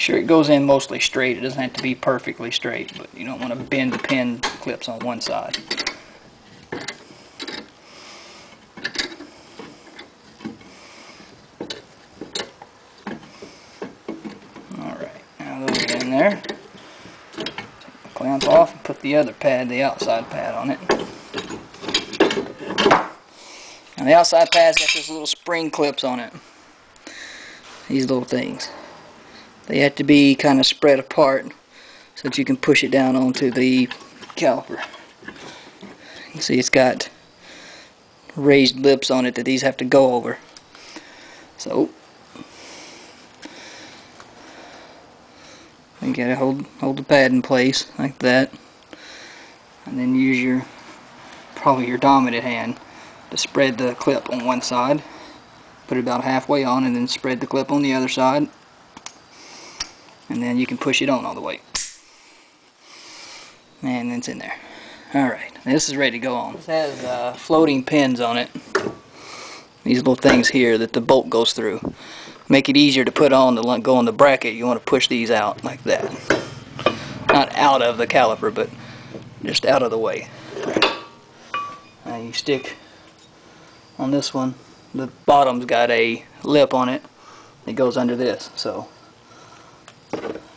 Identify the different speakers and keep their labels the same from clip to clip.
Speaker 1: Make sure it goes in mostly straight. It doesn't have to be perfectly straight, but you don't want to bend the pin clips on one side. Alright, now those are in there. Take the clamp off and put the other pad, the outside pad, on it. Now the outside pad's got these little spring clips on it. These little things. They have to be kind of spread apart so that you can push it down onto the caliper. You can see it's got raised lips on it that these have to go over. So you gotta hold the pad in place like that, and then use probably your dominant hand to spread the clip on one side. Put it about halfway on, and then spread the clip on the other side, and then you can push it on all the way, and then it's in there. Alright, this is ready to go on. This has floating pins on it, these little things here that the bolt goes through. Make it easier to put on to go on the bracket. You want to push these out like that, not out of the caliper, but just out of the way. Now you stick on this one, the bottom's got a lip on it that goes under this, so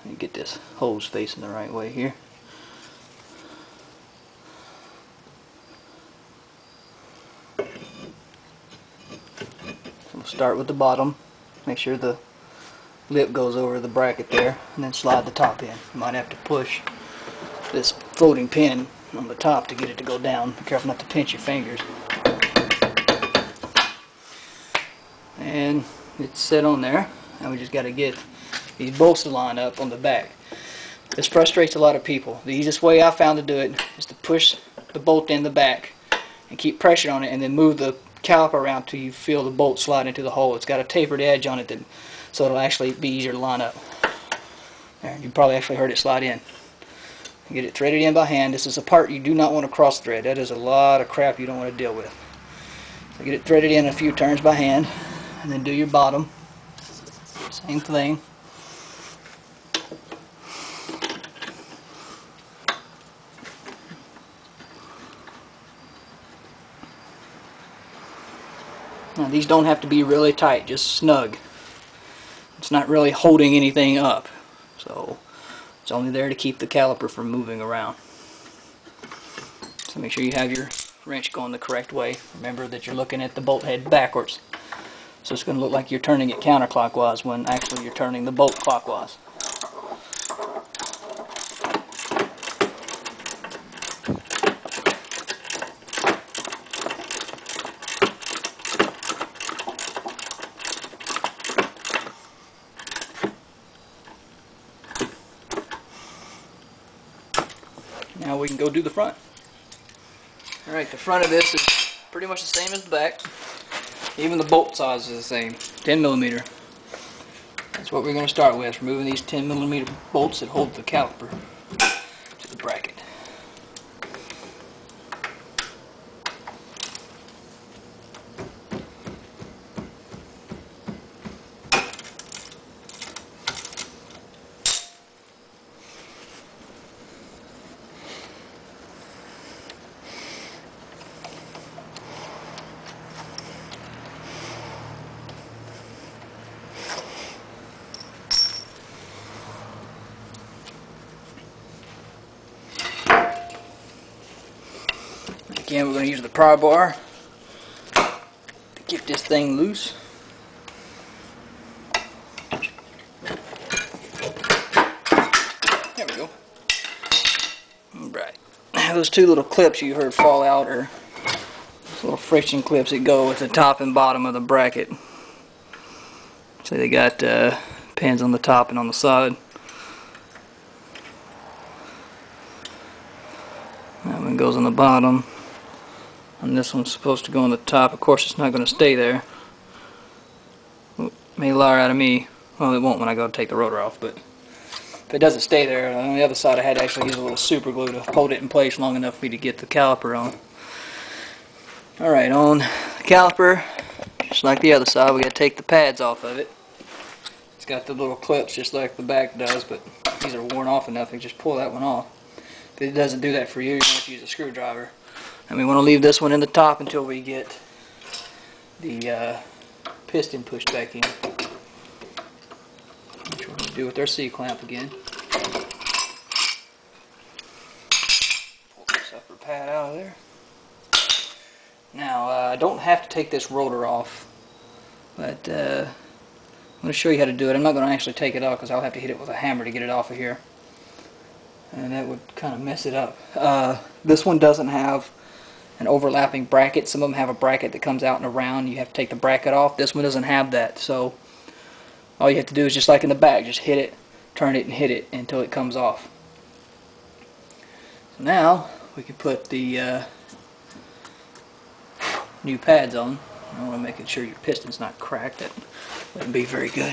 Speaker 1: you get this hose facing the right way here. So we'll start with the bottom, make sure the lip goes over the bracket there, and then slide the top in. You might have to push this floating pin on the top to get it to go down. Be careful not to pinch your fingers. And it's set on there, and we just got to get these bolts to line up on the back. This frustrates a lot of people. The easiest way I found to do it is to push the bolt in the back and keep pressure on it, and then move the caliper around till you feel the bolt slide into the hole. It's got a tapered edge on it, so it'll actually be easier to line up. There, you probably actually heard it slide in. Get it threaded in by hand. This is a part you do not want to cross thread. That is a lot of crap you don't want to deal with. So get it threaded in a few turns by hand, and then do your bottom. Same thing. Now these don't have to be really tight, just snug. It's not really holding anything up, so it's only there to keep the caliper from moving around. So make sure you have your wrench going the correct way. Remember that you're looking at the bolt head backwards. So it's going to look like you're turning it counterclockwise when actually you're turning the bolt clockwise. Now we can go do the front. Alright, the front of this is pretty much the same as the back. Even the bolt size is the same, 10mm. That's what we're going to start with, removing these 10mm bolts that hold the caliper to the bracket. Again, we're going to use the pry bar to get this thing loose. There we go. Alright. Those two little clips you heard fall out are little friction clips that go at the top and bottom of the bracket. So they got pins on the top and on the side. That one goes on the bottom. And this one's supposed to go on the top. Of course, it's not going to stay there. It may lie out of me. Well, it won't when I go to take the rotor off, but if it doesn't stay there, on the other side I had to actually use a little super glue to hold it in place long enough for me to get the caliper on. Alright, on the caliper, just like the other side, we got to take the pads off of it. It's got the little clips just like the back does, but these are worn off enough. You just pull that one off. If it doesn't do that for you, you're going to have to use a screwdriver. And we want to leave this one in the top until we get the piston pushed back in, which we're going to do with our C-clamp again. Pull this upper pad out of there. Now, I don't have to take this rotor off, but I'm going to show you how to do it. I'm not going to actually take it off because I'll have to hit it with a hammer to get it off of here, and that would kind of mess it up. This one doesn't have an overlapping bracket. Some of them have a bracket that comes out and around. You have to take the bracket off. This one doesn't have that, so all you have to do is just like in the back, just hit it, turn it, and hit it until it comes off. So now we can put the new pads on. I want to make sure your piston's not cracked. That wouldn't be very good.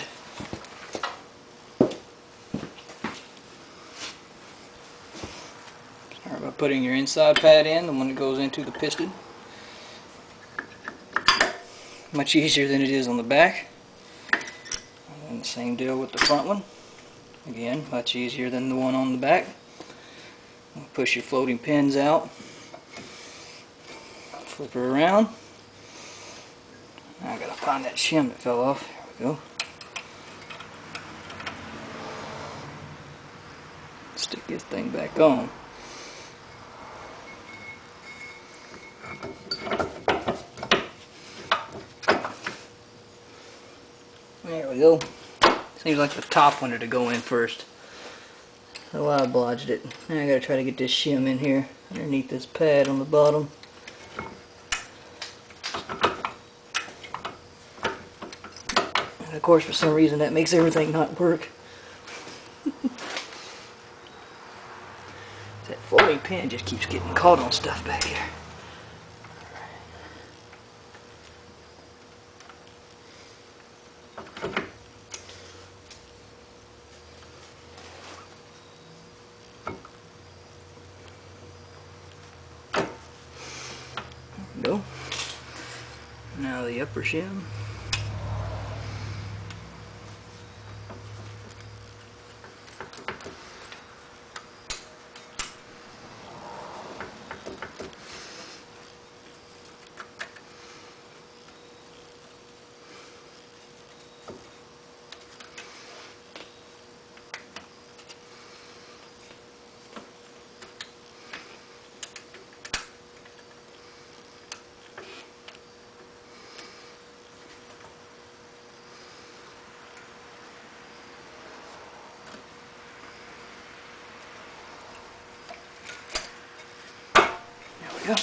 Speaker 1: Start by putting your inside pad in, the one that goes into the piston. Much easier than it is on the back. And the same deal with the front one. Again, much easier than the one on the back. Push your floating pins out. Flip her around. Now I gotta find that shim that fell off. There we go. Stick this thing back on. There we go. Seems like the top wanted to go in first, so I obliged it. Now I gotta try to get this shim in here underneath this pad on the bottom. And of course, for some reason, that makes everything not work. That floating pin just keeps getting caught on stuff back here. There we go. Now the upper shim. Go.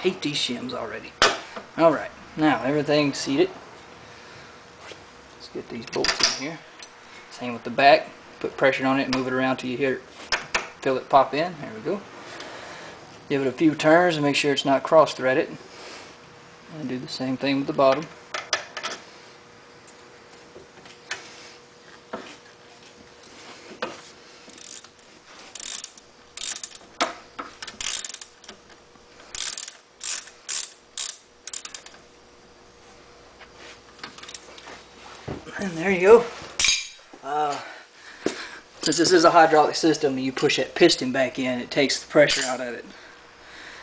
Speaker 1: Hate these shims already. Alright, now everything's seated. Let's get these bolts in here. Same with the back. Put pressure on it and move it around till you hear it, feel it pop in. There we go. Give it a few turns and make sure it's not cross-threaded. And do the same thing with the bottom. And there you go. Since this is a hydraulic system and you push that piston back in, it takes the pressure out of it.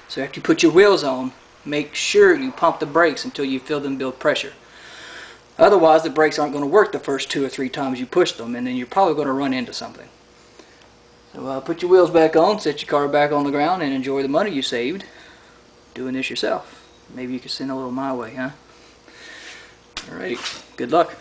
Speaker 1: So after you put your wheels on, make sure you pump the brakes until you feel them build pressure. Otherwise, the brakes aren't going to work the first 2 or 3 times you push them, and then you're probably going to run into something. So put your wheels back on, set your car back on the ground, and enjoy the money you saved doing this yourself. Maybe you could send a little my way, huh? Alrighty, good luck.